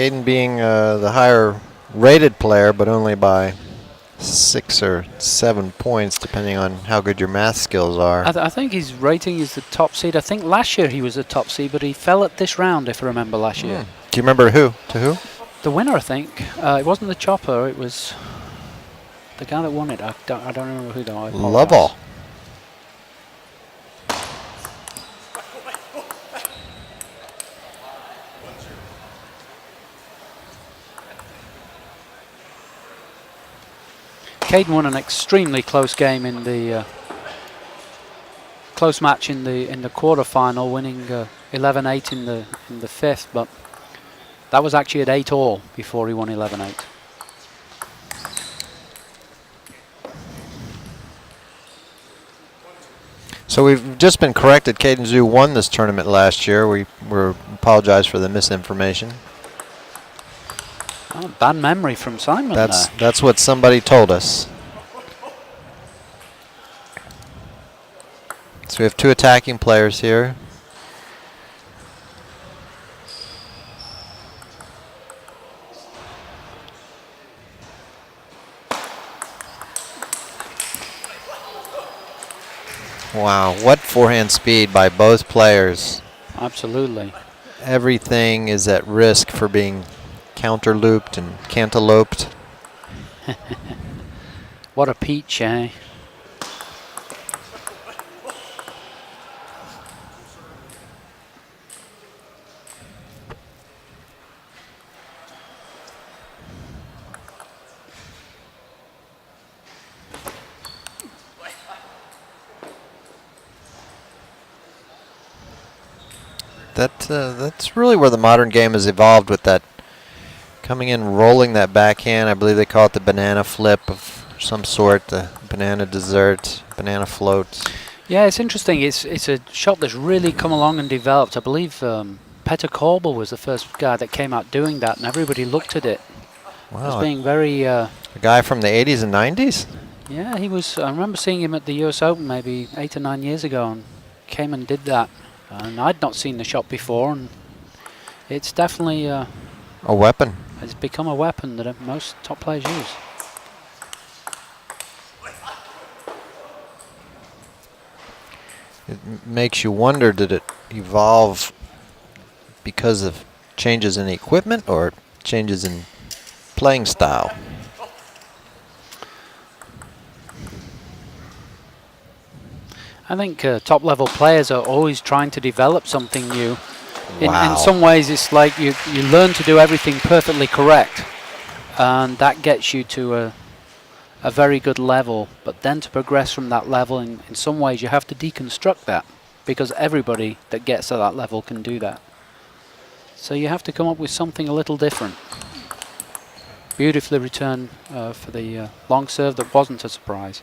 Kaden being the higher rated player, but only by 6 or 7 points, depending on how good your math skills are. I think his rating is the top seed. I think last year he was the top seed, but he fell at this round, if I remember last year. Do you remember who? To who? The winner, I think. It wasn't the chopper. It was the guy that won it. I don't remember who though. Lovell. Kaden won an extremely close game in the close match in the quarterfinal, winning 11-8 in the fifth, but that was actually at 8-all before he won 11-8. So we've just been corrected. Kaden Xu won this tournament last year. We apologize for the misinformation. Oh, bad memory from Simon. That's what somebody told us. So we have 2 attacking players here. Wow, what forehand speed by both players. Absolutely. Everything is at risk for being counter-looped and cantaloped. What a peach, eh? That's really where the modern game has evolved, with that coming in, rolling that backhand. I believe they call it the banana flip of some sort, the banana dessert, banana float. Yeah, it's interesting. It's a shot that's really come along and developed. I believe Petter Korbel was the first guy that came out doing that, and everybody looked at it as being very... a guy from the 80s and 90s? Yeah, he was. I remember seeing him at the US Open maybe 8 or 9 years ago, and came and did that. And I'd not seen the shot before, and it's definitely a weapon. It's become a weapon that most top players use. It makes you wonder, did it evolve because of changes in equipment or changes in playing style? I think top-level players are always trying to develop something new. Wow. In some ways, it's like you learn to do everything perfectly correct, and that gets you to a very good level. But then to progress from that level, in some ways, you have to deconstruct that, because everybody that gets to that level can do that. So you have to come up with something a little different. Beautifully returned for the long serve that wasn't a surprise.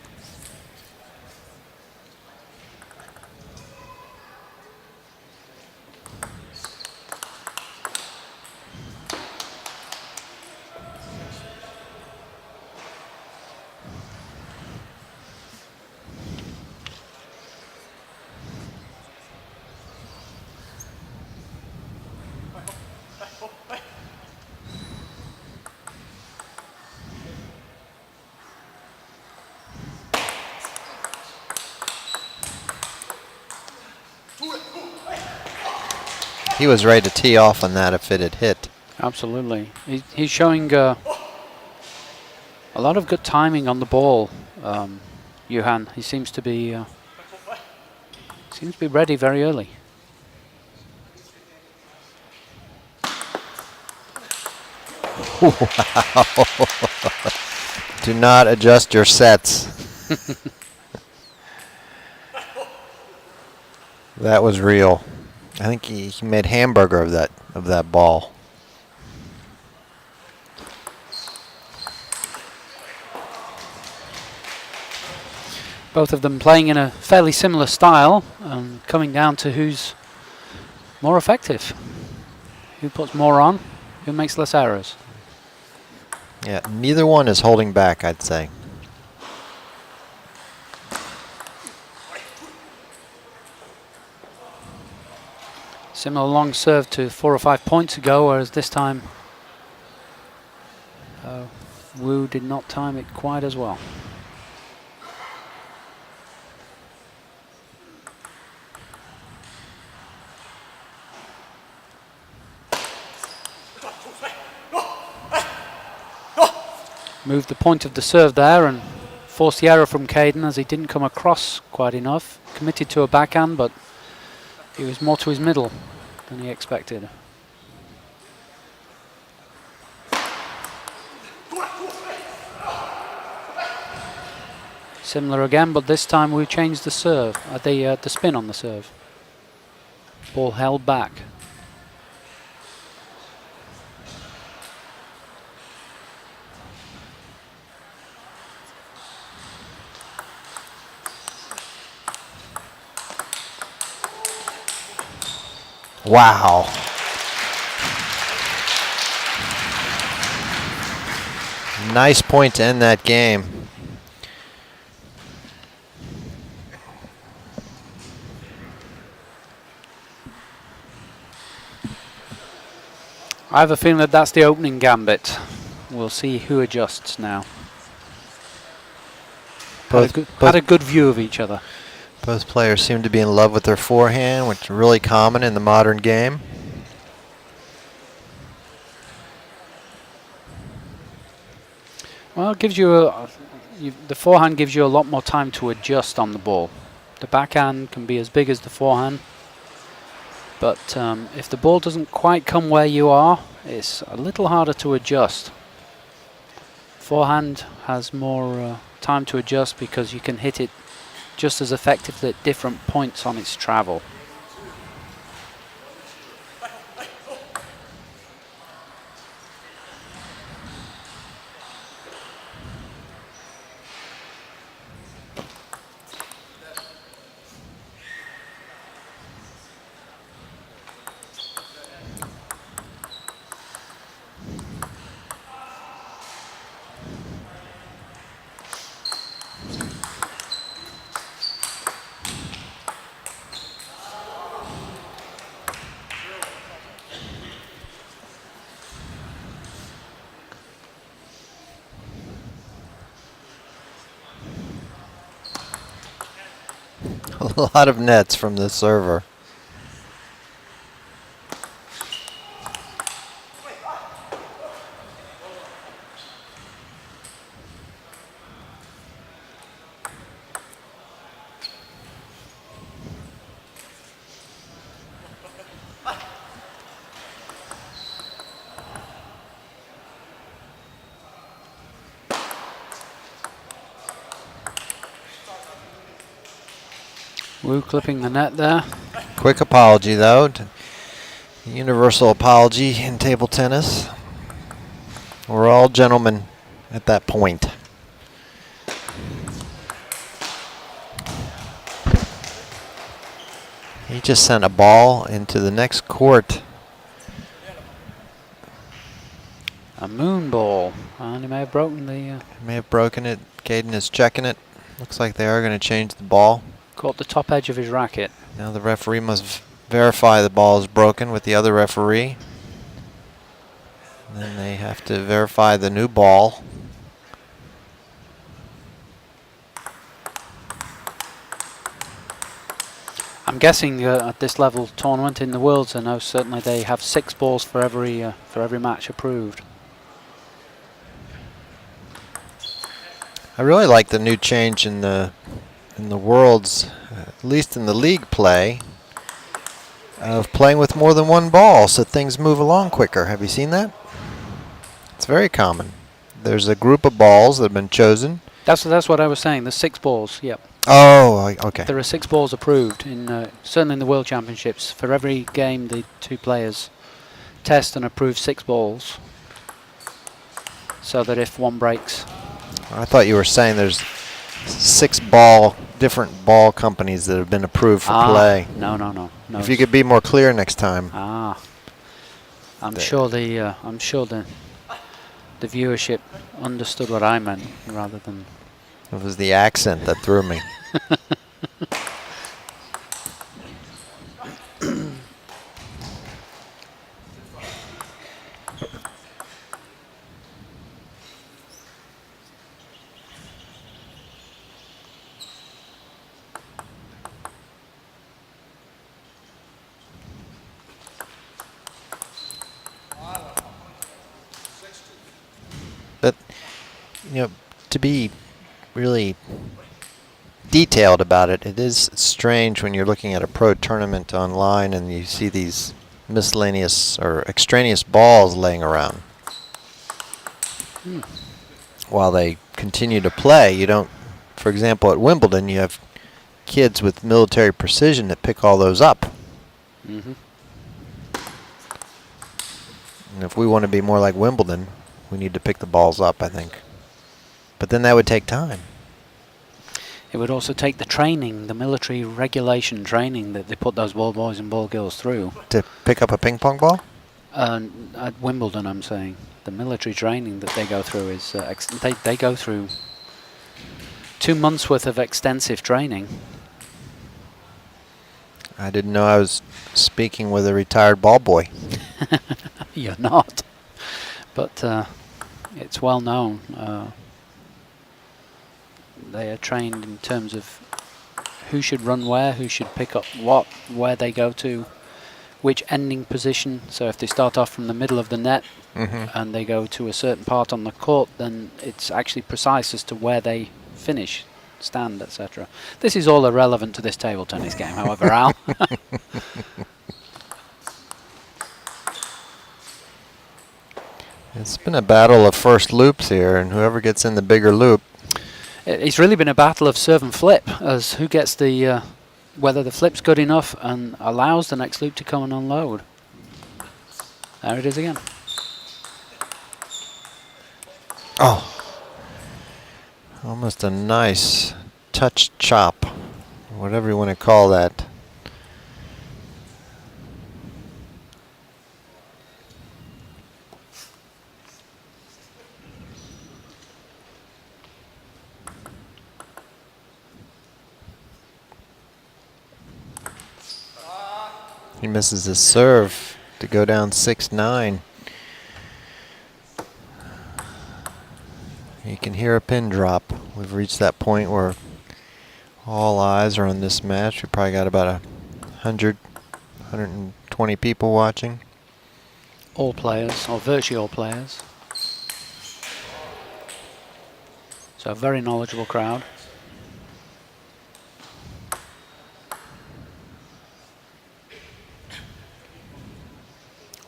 He was ready to tee off on that if it had hit. Absolutely. He's showing a lot of good timing on the ball, Junhan. He seems to be ready very early. Wow. Do not adjust your sets. That was real. I think he made hamburger of that ball. Both of them playing in a fairly similar style, coming down to who's more effective, who puts more on, who makes less errors. Yeah, neither one is holding back, I'd say. Similar long serve to 4 or 5 points ago, whereas this time Wu did not time it quite as well. Moved the point of the serve there and forced the error from Kaden as he didn't come across quite enough. Committed to a backhand, but he was more to his middle than he expected. Similar again, but this time we changed the serve, the spin on the serve. Ball held back. Wow. Nice point to end that game. I have a feeling that that's the opening gambit. We'll see who adjusts now. Had a good view of each other. Both players seem to be in love with their forehand, which is really common in the modern game. Well, it gives you the forehand gives you a lot more time to adjust on the ball. The backhand can be as big as the forehand, but if the ball doesn't quite come where you are, it's a little harder to adjust. Forehand has more time to adjust because you can hit it just as effectively at different points on its travel. A lot of nets from the server. Wu clipping the net there. Quick apology, though. Universal apology in table tennis. We're all gentlemen at that point. He just sent a ball into the next court. A moon ball, and he may have broken the... May have broken it. Kaden is checking it. Looks like they are going to change the ball. Caught the top edge of his racket. Now the referee must verify the ball is broken with the other referee. And then they have to verify the new ball. I'm guessing at this level tournament in the Worlds, I know certainly they have 6 balls for every match approved. I really like the new change in the Worlds, at least in the league play, of playing with more than one ball so things move along quicker. Have you seen that? It's very common. There's a group of balls that have been chosen. That's what I was saying. There's 6 balls. Yep. Oh, okay. There are 6 balls approved in certainly in the World Championships. For every game, the 2 players test and approve 6 balls, so that if one breaks. I thought you were saying there's 6 different ball companies that have been approved for play. No. If you could be more clear next time. I'm sure the viewership understood what I meant rather than. It was the accent that threw me. you know, to be really detailed about it, it is strange when you're looking at a pro tournament online and you see these miscellaneous or extraneous balls laying around. While they continue to play, you don't, for example, at Wimbledon, you have kids with military precision that pick all those up. Mm-hmm. And if we want to be more like Wimbledon, we need to pick the balls up, I think. But then that would take time. It would also take the training, the military regulation training that they put those ball boys and ball girls through. To pick up a ping pong ball? At Wimbledon, I'm saying. The military training that they go through is... they go through 2 months' worth of extensive training. I didn't know I was speaking with a retired ball boy. You're not. But it's well known. They are trained in terms of who should run where, who should pick up what, where they go to, which ending position. So if they start off from the middle of the net and they go to a certain part on the court, then it's actually precise as to where they finish, stand, etc. This is all irrelevant to this table tennis game, however, Al. It's been a battle of first loops here, and whoever gets in the bigger loop. It's really been a battle of serve and flip, as who gets the whether the flip's good enough and allows the next loop to come and unload. There it is again. Oh, almost a nice touch chop, whatever you want to call that. He misses his serve to go down 6-9. You can hear a pin drop. We've reached that point where all eyes are on this match. We probably got about 120 people watching. All players, or virtually all players. So a very knowledgeable crowd.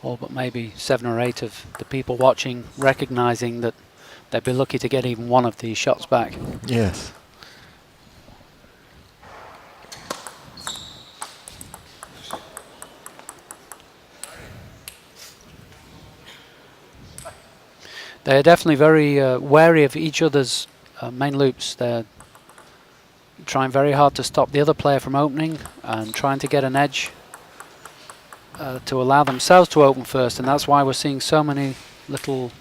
All but maybe 7 or 8 of the people watching recognizing that they'd be lucky to get even one of these shots back. Yes. They're definitely very wary of each other's main loops. They're trying very hard to stop the other player from opening and trying to get an edge to allow themselves to open first, and that's why we're seeing so many little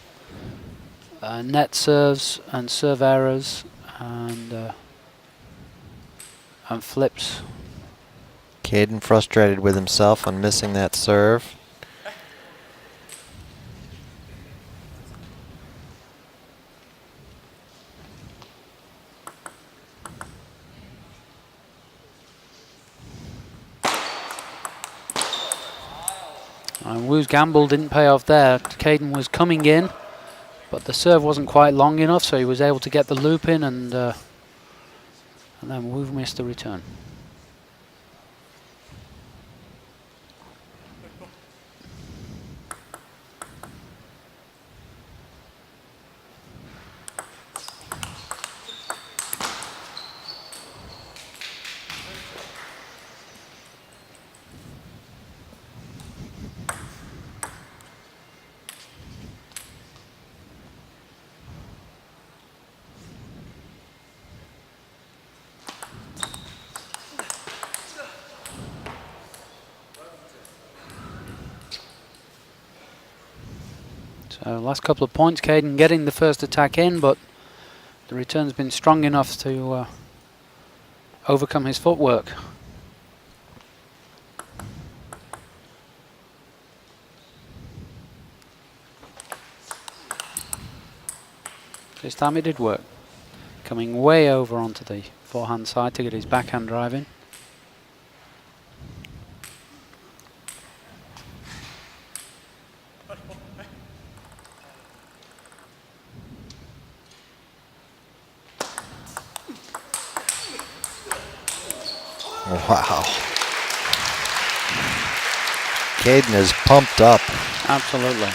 net serves and serve errors and flips. Kaden frustrated with himself on missing that serve. And Wu's gamble didn't pay off there. Kaden was coming in, but the serve wasn't quite long enough, so he was able to get the loop in, and then Wu missed the return. So last couple of points, Kaden getting the first attack in, but the return's been strong enough to overcome his footwork. This time it did work. Coming way over onto the forehand side to get his backhand drive in. Wow. Kaden is pumped up. Absolutely.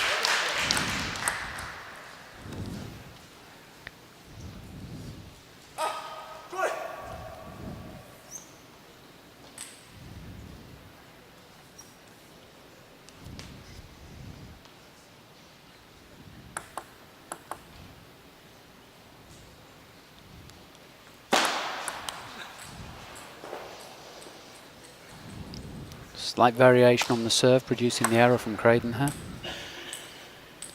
Slight variation on the serve, producing the error from Kaden here.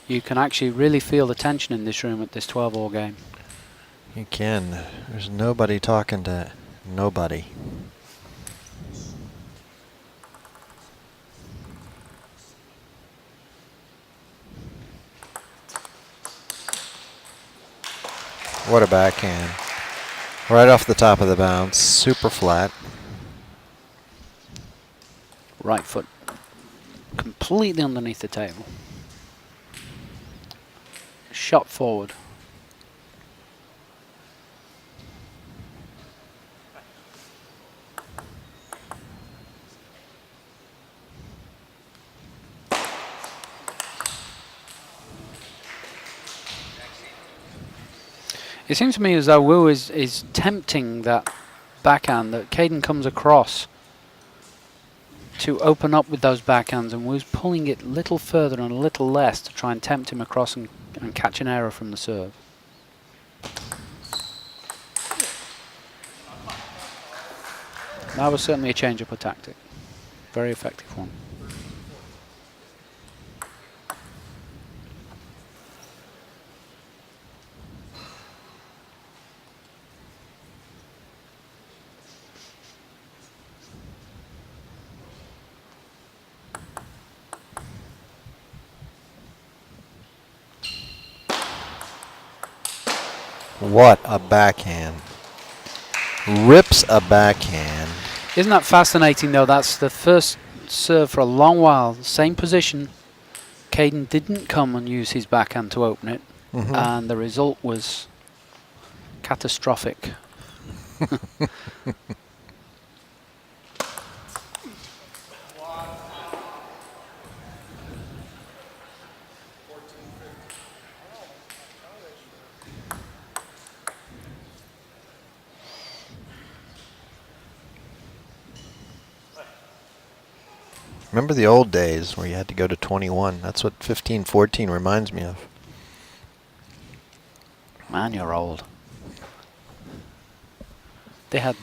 You can actually really feel the tension in this room at this 12-all game. You can. There's nobody talking to nobody. What a backhand. Right off the top of the bounce, super flat. Right foot completely underneath the table. Shot forward. It seems to me as though Wu is tempting that backhand that Kaden comes across to open up with those backhands, and Wu's pulling it a little further and a little less to try and tempt him across and catch an error from the serve. That was certainly a change-up of tactic. Very effective one. What a backhand. Rips a backhand. Isn't that fascinating though? That's the first serve for a long while. Same position. Kaden didn't come and use his backhand to open it. And the result was catastrophic. Remember the old days where you had to go to 21? That's what 15-14 reminds me of. Man, you're old. They had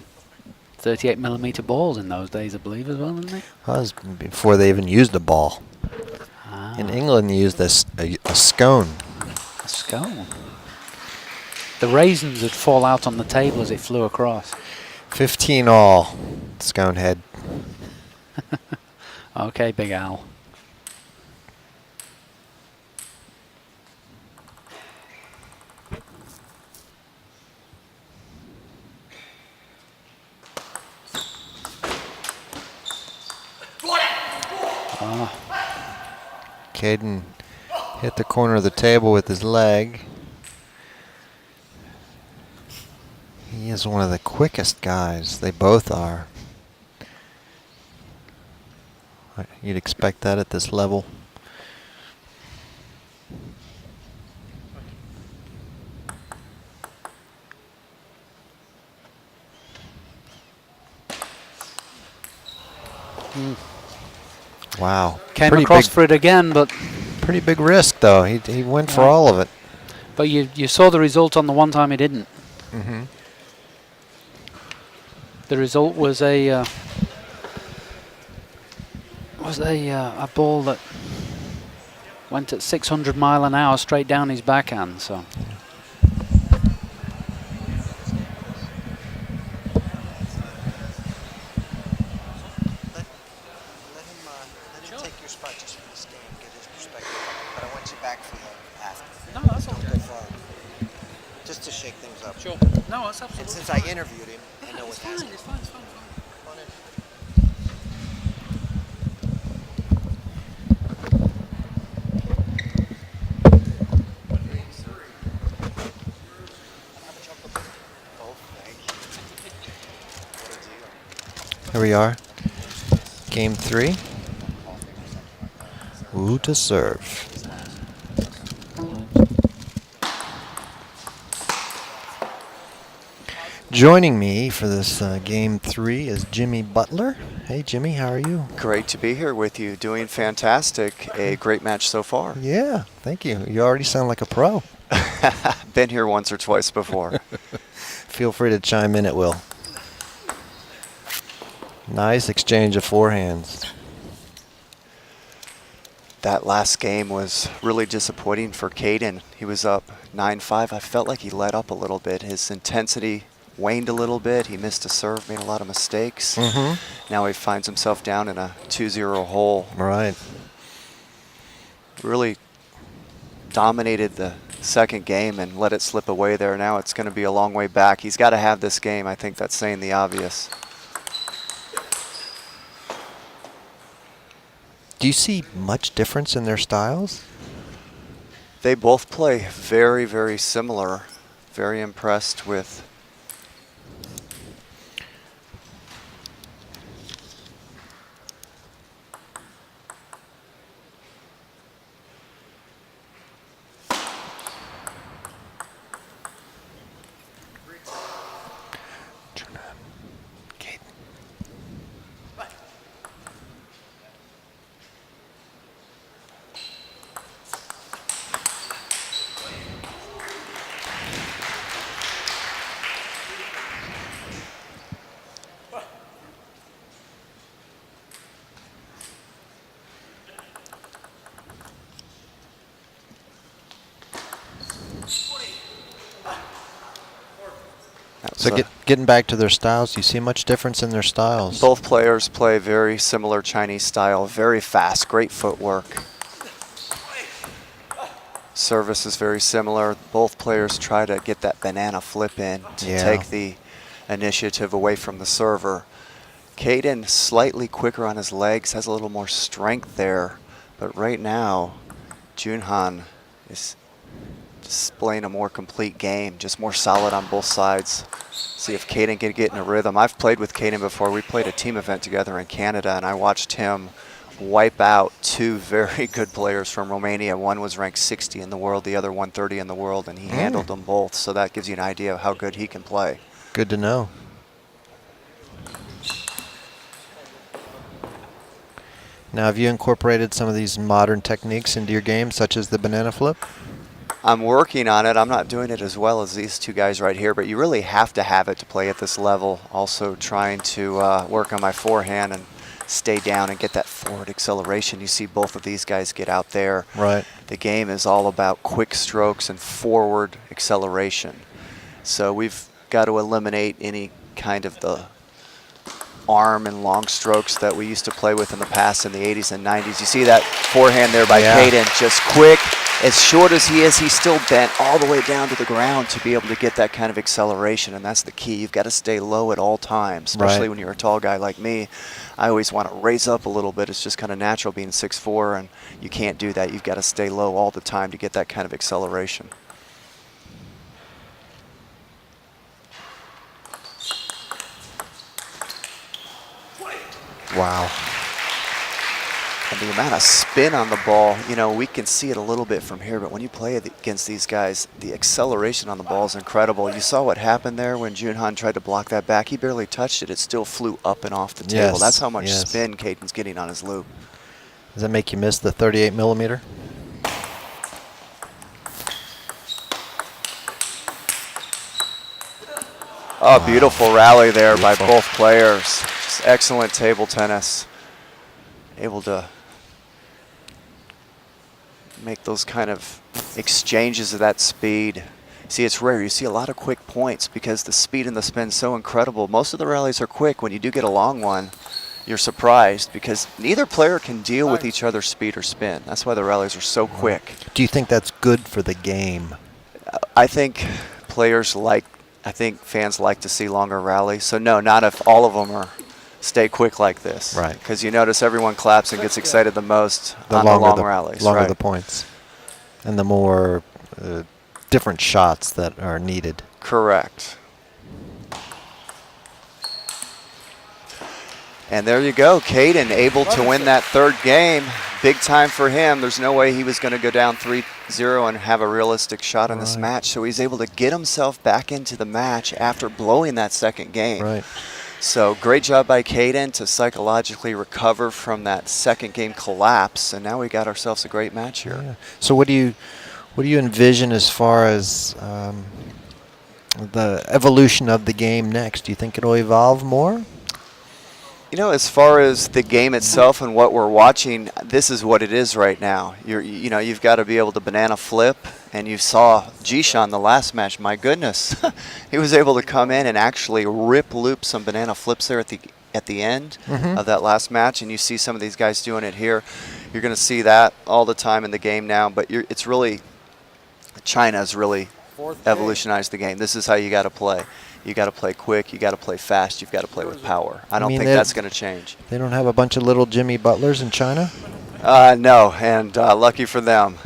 38mm balls in those days, I believe, as well, didn't they? That was before they even used a ball. In England, they used a scone. A scone. The raisins would fall out on the table as it flew across. 15 all, scone head. Okay, Big Al. Kaden hit the corner of the table with his leg. He is one of the quickest guys. They both are. You'd expect that at this level. Wow. Came Pretty across big, for it again, but pretty big risk though. He went for all of it. But you saw the result on the one time he didn't. The result was a ball that went at 600 mile an hour straight down his backhand. So. Let him take your spot just for this game, get his perspective. But I want you back for the after. No, that's okay. Don't go far. Just to shake things up. Sure. No, that's absolutely And since fine. I interviewed him, I know what's happening. It's fine. we are. Game 3. Wu to serve. Joining me for this Game 3 is Jimmy Butler. Hey, Jimmy, how are you? Great to be here with you. Doing fantastic. A great match so far. Yeah, thank you. You already sound like a pro. Been here once or twice before. Feel free to chime in at will. Nice exchange of forehands. That last game was really disappointing for Kaden. He was up 9-5. I felt like he let up a little bit. His intensity waned a little bit. He missed a serve, made a lot of mistakes. Now he finds himself down in a 2-0 hole. Right. Really dominated the second game and let it slip away there. Now it's going to be a long way back. He's got to have this game. I think that's saying the obvious. Do you see much difference in their styles? They both play very, very similar. Very impressed with Junhan, Kaden. So getting back to their styles, do you see much difference in their styles? both players play very similar Chinese style, very fast, great footwork. Service is very similar. Both players try to get that banana flip in to take the initiative away from the server. Kaden slightly quicker on his legs, has a little more strength there, but right now Junhan is displaying a more complete game, just more solid on both sides. See if Kaden can get in a rhythm. I've played with Kaden before. We played a team event together in Canada, and I watched him wipe out two very good players from Romania. One was ranked 60 in the world, the other 130 in the world, and he handled them both. So that gives you an idea of how good he can play. Good to know. Now, have you incorporated some of these modern techniques into your game, such as the banana flip? I'm working on it. I'm not doing it as well as these two guys right here, but you really have to have it to play at this level. Also trying to work on my forehand and stay down and get that forward acceleration. You see both of these guys get out there. Right. The game is all about quick strokes and forward acceleration. So we've got to eliminate any kind of the arm and long strokes that we used to play with in the past in the 80s and 90s. You see that forehand there by Kaden, just quick. As short as he is, he's still bent all the way down to the ground to be able to get that kind of acceleration, and that's the key. You've got to stay low at all times, especially when you're a tall guy like me. I always want to raise up a little bit. It's just kind of natural being 6'4", and you can't do that. You've got to stay low all the time to get that kind of acceleration. Wow. And the amount of spin on the ball, you know, we can see it a little bit from here, but when you play against these guys, the acceleration on the ball is incredible. You saw what happened there when Junhan tried to block that back. He barely touched it. It still flew up and off the table. That's how much spin Kaden's getting on his loop. Does that make you miss the 38 millimeter? Oh, beautiful rally there by both players. Just excellent table tennis. Able to make those kind of exchanges of that speed. See, it's rare. You see a lot of quick points because the speed and the spin is so incredible. Most of the rallies are quick. When you do get a long one, you're surprised because neither player can deal with each other's speed or spin. That's why the rallies are so quick. Do you think that's good for the game? I think fans like to see longer rallies. So no, not if all of them stay quick like this. Right. Because you notice everyone claps and gets excited the most on the long rallies. Longer the points. And the more different shots that are needed. And there you go, Kaden able to win that third game. Big time for him. There's no way he was going to go down 3-0 and have a realistic shot in this match. So he's able to get himself back into the match after blowing that second game. Right. So great job by Kaden to psychologically recover from that second game collapse. And now we got ourselves a great match here. Yeah. So what do you envision as far as the evolution of the game next? Do you think it'll evolve more? You know, as far as the game itself and what we're watching, this is what it is right now. You've got to be able to banana flip, and you saw Jishan the last match. My goodness, he was able to come in and actually rip loop some banana flips there at the end of that last match, and you see some of these guys doing it here. You're going to see that all the time in the game now, but it's really China has really evolutionized the game. This is how you got to play. You got to play quick. You got to play fast. You've got to play with power. I don't think that's going to change. They don't have a bunch of little Jimmy Butlers in China? No, and lucky for them.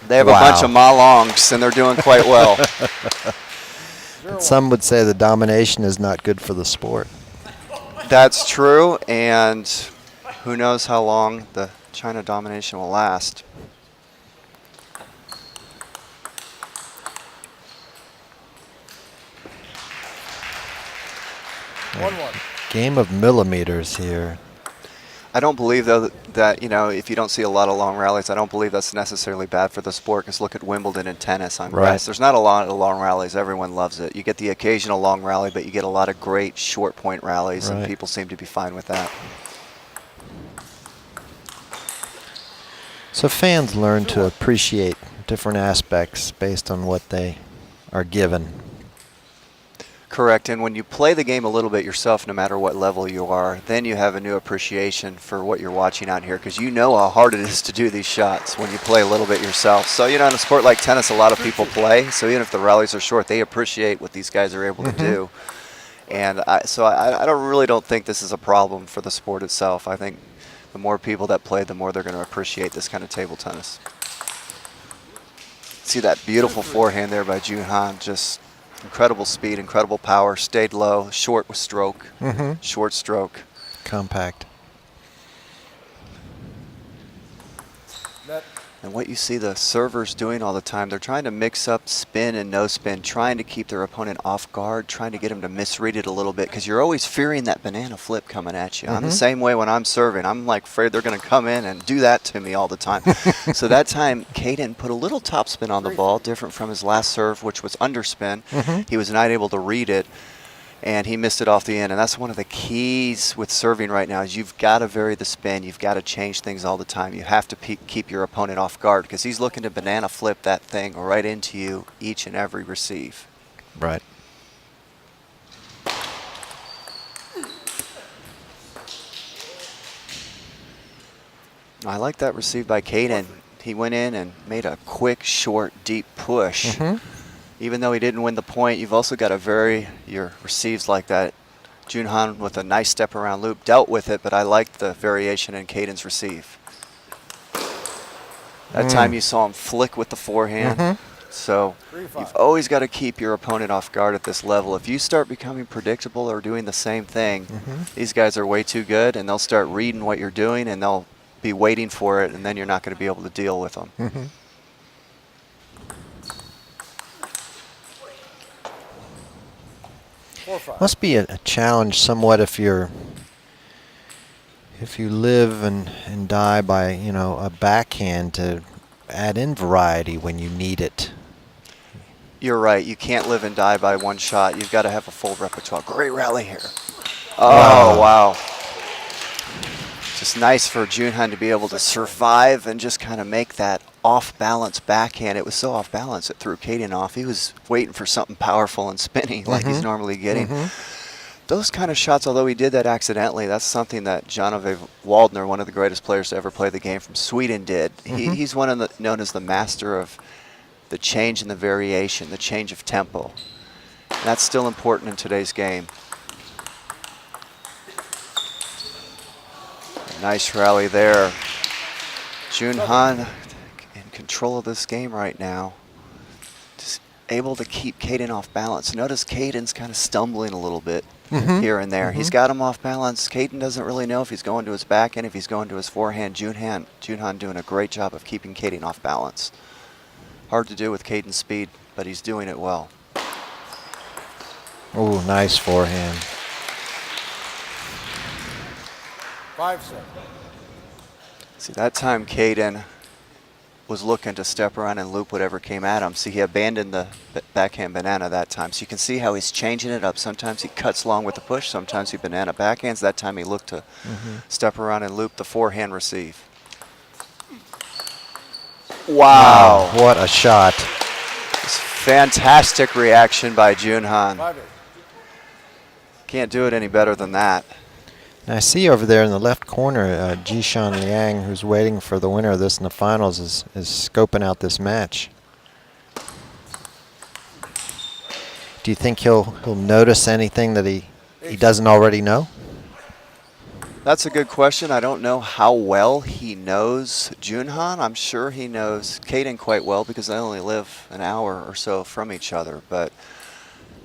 They have a bunch of Ma Longs, and they're doing quite well. Some would say the domination is not good for the sport. That's true, and who knows how long the China domination will last. Game of millimeters here. I don't believe, though, that if you don't see a lot of long rallies, I don't believe that's necessarily bad for the sport. Because look at Wimbledon and tennis on grass. There's not a lot of long rallies. Everyone loves it. You get the occasional long rally, but you get a lot of great short point rallies, and people seem to be fine with that. So fans learn to appreciate different aspects based on what they are given. Correct, and when you play the game a little bit yourself, no matter what level you are, then you have a new appreciation for what you're watching out here, because you know how hard it is to do these shots when you play a little bit yourself. So, in a sport like tennis, a lot of people play, so even if the rallies are short, they appreciate what these guys are able to do. And I really don't think this is a problem for the sport itself. I think the more people that play, the more they're going to appreciate this kind of table tennis. See that beautiful forehand there by Junhan, just incredible speed, incredible power, stayed low, short with stroke, short stroke. Compact. And what you see the servers doing all the time, they're trying to mix up spin and no spin, trying to keep their opponent off guard, trying to get him to misread it a little bit, because you're always fearing that banana flip coming at you. I'm the same way when I'm serving. I'm like afraid they're going to come in and do that to me all the time. So that time, Kaden put a little topspin on the ball, different from his last serve, which was underspin. He was not able to read it, and he missed it off the end. And that's one of the keys with serving right now, is you've got to vary the spin. You've got to change things all the time. You have to keep your opponent off guard, because he's looking to banana flip that thing right into you each and every receive. Right. I like that receive by Kaden. He went in and made a quick, short, deep push. Even though he didn't win the point, you've also got to vary your receives like that. Junhan with a nice step around loop dealt with it, but I liked the variation in Kaden's receive. That time you saw him flick with the forehand. So you've always got to keep your opponent off guard at this level. If you start becoming predictable or doing the same thing, these guys are way too good, and they'll start reading what you're doing, and they'll be waiting for it, and then you're not going to be able to deal with them. Must be a challenge somewhat if you live and die by a backhand, to add in variety when you need it. You're right. You can't live and die by one shot. You've got to have a full repertoire. Great rally here. Oh, wow. Just nice for Junhan to be able to survive and just kind of make that off-balance backhand. It was so off-balance it threw Kaden off. He was waiting for something powerful and spinning like he's normally getting. Those kind of shots, although he did that accidentally, that's something that Janove Waldner, one of the greatest players to ever play the game from Sweden, did. He's known as the master of the change and the variation, the change of tempo. And that's still important in today's game. Nice rally there. Junhan in control of this game right now. Just able to keep Kaden off balance. Notice Kaden's kind of stumbling a little bit Mm-hmm. here and there. He's got him off balance. Kaden doesn't really know if he's going to his backhand, if he's going to his forehand. Junhan doing a great job of keeping Kaden off balance. Hard to do with Kaden's speed, but he's doing it well. Oh, nice forehand. 5-7. See, that time Kaden was looking to step around and loop whatever came at him. See, he abandoned the backhand banana that time. So you can see how he's changing it up. Sometimes he cuts long with the push. Sometimes he banana backhands. That time he looked to step around and loop the forehand receive. Wow. What a shot. It's fantastic reaction by Junhan. 5-8. Can't do it any better than that. Now I see over there in the left corner, Jishan Liang, who's waiting for the winner of this in the finals, is scoping out this match. Do you think he'll notice anything that he doesn't already know? That's a good question. I don't know how well he knows Junhan. I'm sure he knows Kaden quite well because they only live an hour or so from each other. But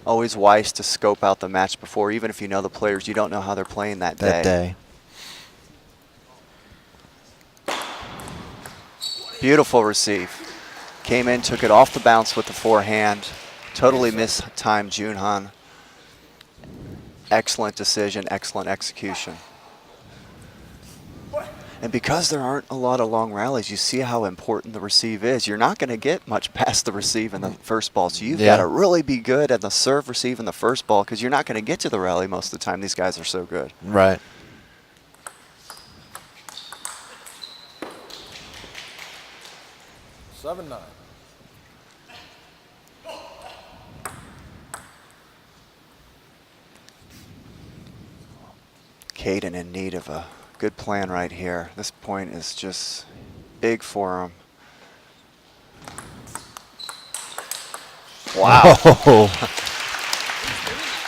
always wise to scope out the match before. Even if you know the players, you don't know how they're playing that day. Beautiful receive. Came in, took it off the bounce with the forehand. Totally mistimed Junhan. Excellent decision, excellent execution. And because there aren't a lot of long rallies, you see how important the receive is. You're not going to get much past the receive in the first ball. So you've got to really be good at the serve receive in the first ball because you're not going to get to the rally most of the time. These guys are so good. Right. Seven, 9. Kaden in need of a good plan right here. This point is just big for him. Wow. Oh.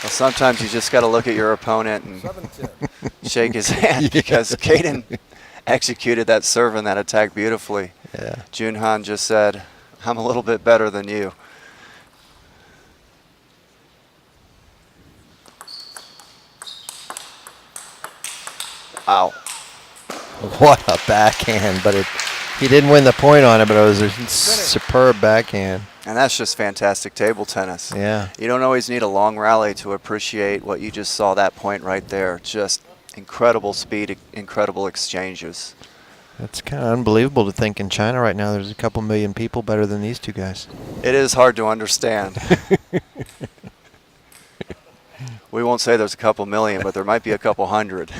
Well, sometimes you just got to look at your opponent and shake his hand because Kaden executed that serve and that attack beautifully. Yeah. Junhan just said, I'm a little bit better than you. Wow. What a backhand, but he didn't win the point on it, but it was a superb backhand. And that's just fantastic table tennis. Yeah. You don't always need a long rally to appreciate what you just saw, that point right there. Just incredible speed, incredible exchanges. It's kind of unbelievable to think in China right now there's a couple million people better than these two guys. It is hard to understand. We won't say there's a couple million, but there might be a couple hundred.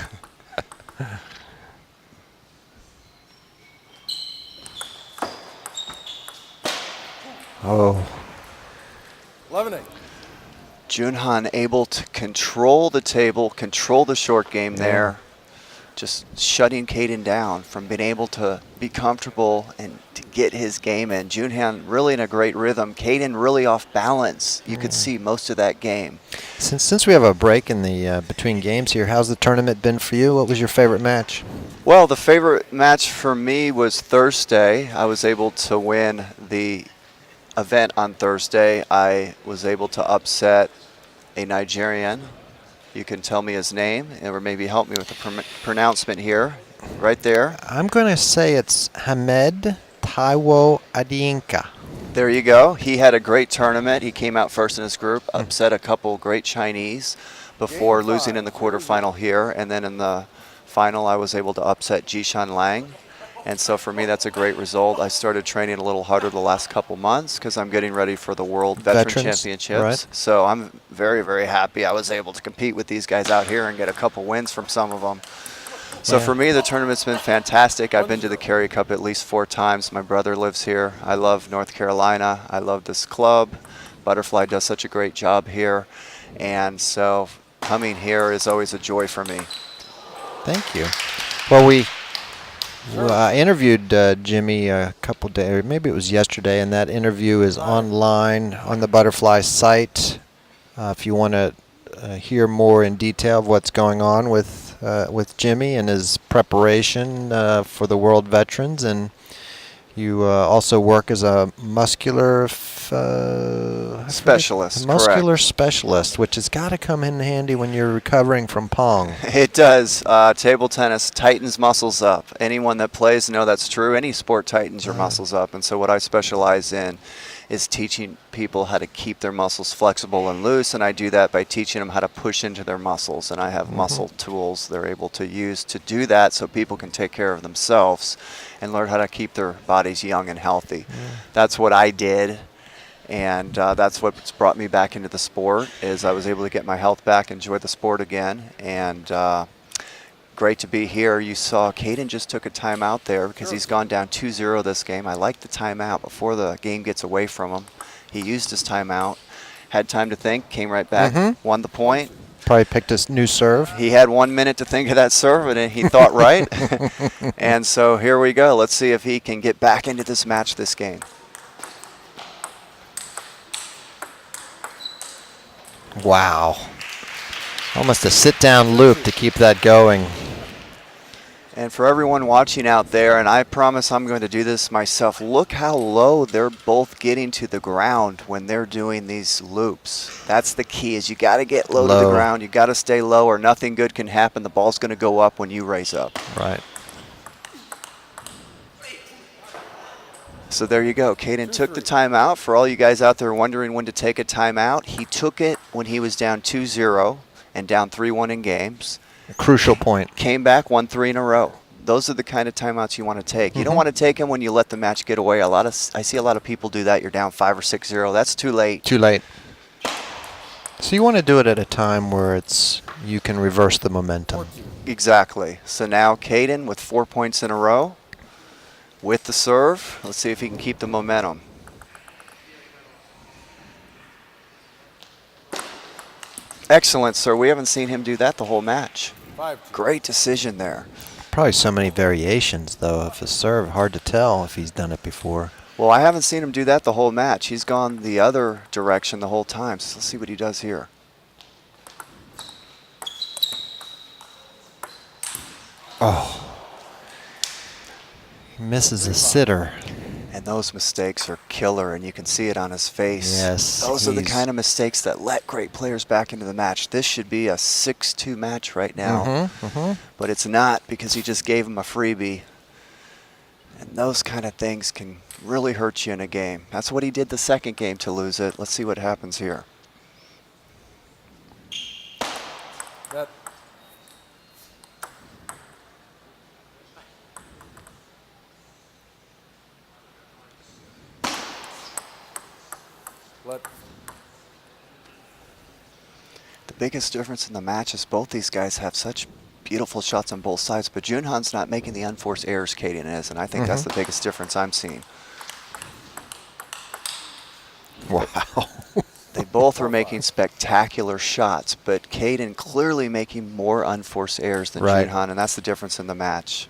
Oh. 11-8. Junhan able to control the table, control the short game there. Just shutting Kaden down from being able to be comfortable and to get his game in. Junhan really in a great rhythm. Kaden really off balance. You could see most of that game. Since we have a break in the between games here, how's the tournament been for you? What was your favorite match? Well, the favorite match for me was Thursday. I was able to win the event on Thursday. I was able to upset a Nigerian. You can tell me his name or maybe help me with the pronouncement here. Right there. I'm going to say it's Hamed Taiwo Adinka. There you go. He had a great tournament. He came out first in his group, upset a couple great Chinese before losing in the quarterfinal here. And then in the final, I was able to upset Jishan Liang. And so for me, that's a great result. I started training a little harder the last couple months because I'm getting ready for the World Veteran Championships. Right. So I'm very, very happy I was able to compete with these guys out here and get a couple wins from some of them. So for me, the tournament's been fantastic. I've been to the Cary Cup at least 4 times. My brother lives here. I love North Carolina. I love this club. Butterfly does such a great job here. And so coming here is always a joy for me. Thank you. Well, I interviewed Jimmy a couple days, maybe it was yesterday, and that interview is online on the Butterfly site. If you want to hear more in detail of what's going on with Jimmy and his preparation for the World Veterans, and You also work as a muscular specialist. Muscular correct. specialist, which has got to come in handy when you're recovering from Pong. It does. Table tennis tightens muscles up. Anyone that plays know that's true. Any sport tightens your muscles up. And so what I specialize in is teaching people how to keep their muscles flexible and loose, and I do that by teaching them how to push into their muscles. And I have muscle tools they're able to use to do that so people can take care of themselves and learn how to keep their bodies young and healthy. That's what I did, and that's what's brought me back into the sport, is I was able to get my health back, enjoy the sport again, and great to be here. You saw Kaden just took a timeout there because he's gone down 2-0 this game. I like the timeout before the game gets away from him. He used his timeout, had time to think, came right back, won the point. Probably picked a new serve. He had 1 minute to think of that serve, and he thought right. And so here we go. Let's see if he can get back into this match, this game. Wow. Almost a sit-down loop to keep that going. And for everyone watching out there, and I promise I'm going to do this myself, look how low they're both getting to the ground when they're doing these loops. That's the key, is you got to get low to the ground. You got to stay low or nothing good can happen. The ball's going to go up when you raise up. Right. So there you go. Kaden took the timeout. For all you guys out there wondering when to take a timeout, he took it when he was down 2-0 and down 3-1 in games. A crucial point. Came back, won 3 in a row. Those are the kind of timeouts you want to take. You don't want to take them when you let the match get away. I see a lot of people do that. You're down 5 or 6-0. That's too late. Too late. So you want to do it at a time where you can reverse the momentum. Exactly. So now Kaden with 4 points in a row with the serve. Let's see if he can keep the momentum. Excellent, sir. We haven't seen him do that the whole match. Great decision there. Probably so many variations, though, of his serve. Hard to tell if he's done it before. Well, I haven't seen him do that the whole match. He's gone the other direction the whole time. So let's see what he does here. Oh. He misses a sitter. And those mistakes are killer, and you can see it on his face. Yes. Those are the kind of mistakes that let great players back into the match. This should be a 6-2 match right now. But it's not, because he just gave him a freebie. And those kind of things can really hurt you in a game. That's what he did the second game to lose it. Let's see what happens here. That. The biggest difference in the match is both these guys have such beautiful shots on both sides, but Junhan's not making the unforced errors Kaden is, and I think that's the biggest difference I'm seeing. Wow. They both are making spectacular shots, but Kaden clearly making more unforced errors than Junhan, and that's the difference in the match.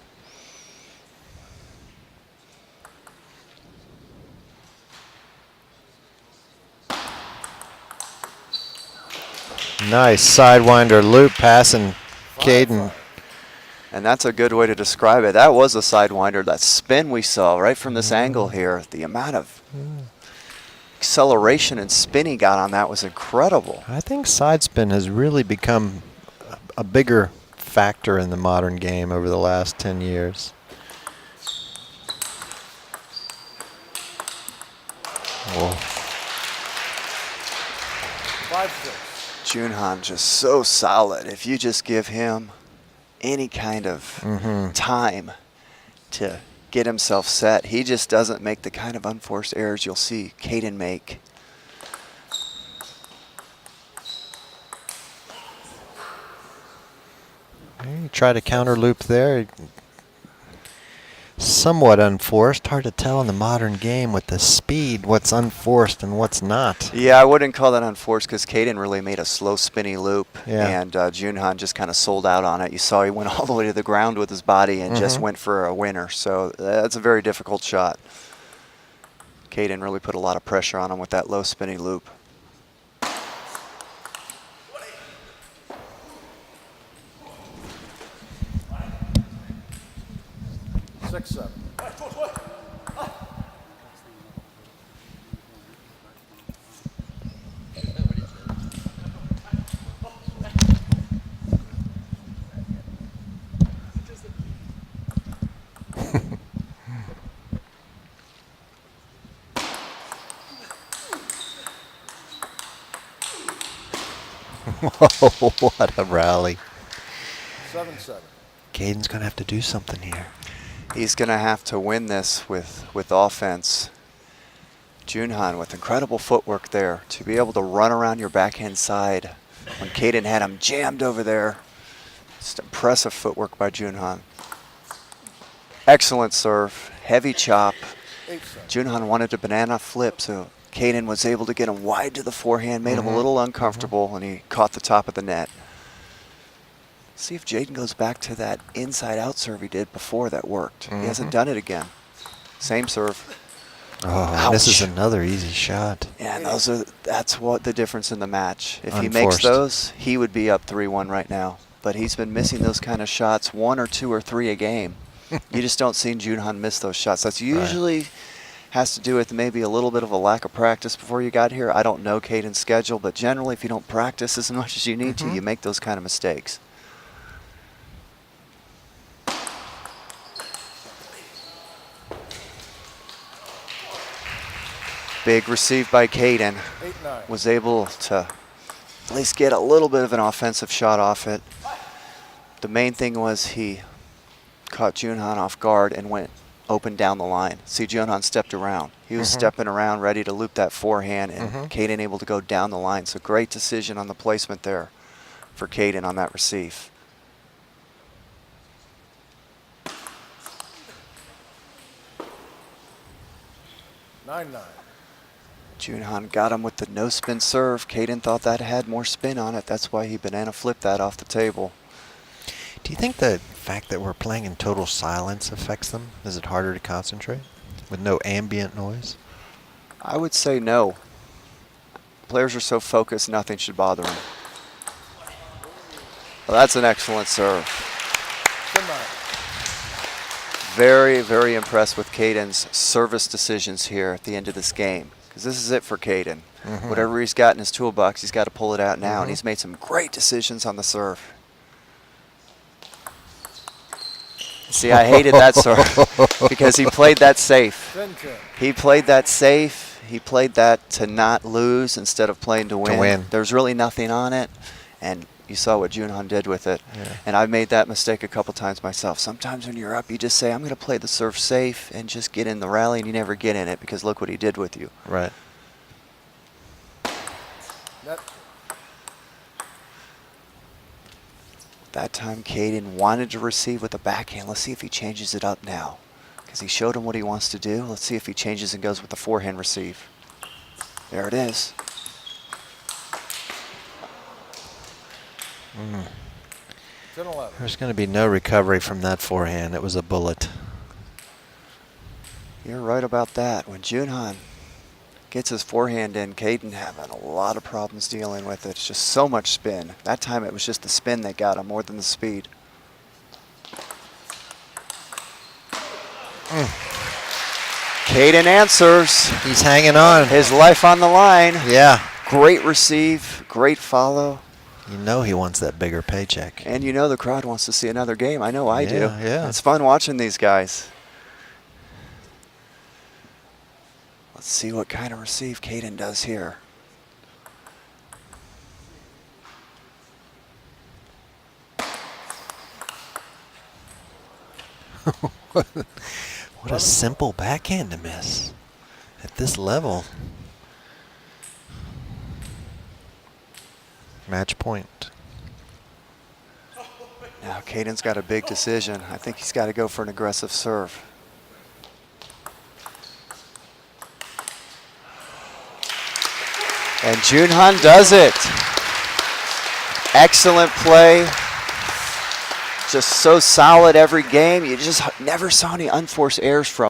Nice sidewinder loop passing Kaden. And that's a good way to describe it. That was a sidewinder. That spin we saw right from this angle here, the amount of acceleration and spin he got on that was incredible. I think side spin has really become a bigger factor in the modern game over the last 10 years. Whoa. 5-6. Junhan just so solid. If you just give him any kind of time to get himself set, he just doesn't make the kind of unforced errors you'll see Kaden make. You try to counter loop there. Somewhat unforced. Hard to tell in the modern game with the speed what's unforced and what's not. Yeah, I wouldn't call that unforced because Kaden really made a slow spinny loop, and Junhan just kind of sold out on it. You saw he went all the way to the ground with his body and just went for a winner. So that's a very difficult shot. Kaden really put a lot of pressure on him with that low spinny loop. 6-7. Whoa, what a rally. 7-7. Kaden's going to have to do something here. He's going to have to win this with offense. Junhan with incredible footwork there to be able to run around your backhand side when Kaden had him jammed over there. Just impressive footwork by Junhan. Excellent serve, heavy chop. 8-7. Junhan wanted a banana flip, so Kaden was able to get him wide to the forehand, made him a little uncomfortable, and he caught the top of the net. See if Jaden goes back to that inside-out serve he did before that worked. He hasn't done it again. Same serve. Oh, this is another easy shot. Yeah, and that's what the difference in the match. If he Unforced. makes those, he would be up 3-1 right now. But he's been missing those kind of shots, 1 or 2 or 3 a game. You just don't see Junhan miss those shots. That's usually has to do with maybe a little bit of a lack of practice before you got here. I don't know Kaden's schedule, but generally if you don't practice as much as you need to, you make those kind of mistakes. Big receive by Kaden. 8-9. Was able to at least get a little bit of an offensive shot off it. The main thing was he caught Junhan off guard and went open down the line. See, Junhan stepped around. He was stepping around, ready to loop that forehand, and Kaden able to go down the line. So great decision on the placement there for Kaden on that receive. Junhan got him with the no spin serve. Kaden thought that had more spin on it. That's why he banana flipped that off the table. Do you think the fact that we're playing in total silence affects them? Is it harder to concentrate with no ambient noise? I would say no. Players are so focused, nothing should bother them. Well, that's an excellent serve. Very, very impressed with Kaden's service decisions here at the end of this game. Because this is it for Kaden. Whatever he's got in his toolbox, he's got to pull it out now. And he's made some great decisions on the serve. See, I hated that serve because he played that safe. He played that safe. He played that to not lose instead of playing to win. There's really nothing on it. And you saw what Junhan did with it. And I've made that mistake a couple times myself. Sometimes when you're up, you just say, I'm going to play the serve safe and just get in the rally, and you never get in it because look what he did with you. Right. That time Kaden wanted to receive with the backhand. Let's see if he changes it up now. Because he showed him what he wants to do. Let's see if he changes and goes with the forehand receive. There it is. There's going to be no recovery from that forehand. It was a bullet. You're right about that. When Junhan gets his forehand in, Kaden having a lot of problems dealing with it. It's just so much spin. That time it was just the spin that got him more than the speed. Kaden answers. He's hanging on. His life on the line. Yeah. Great receive, great follow. You know he wants that bigger paycheck. And you know the crowd wants to see another game. I know I do. Yeah. It's fun watching these guys. Let's see what kind of receive Kaden does here. What a simple backhand to miss at this level. Match point. Now Kaden's got a big decision. I think he's got to go for an aggressive serve. And Junhan does it. Excellent play. Just so solid every game. You just never saw any unforced errors from him.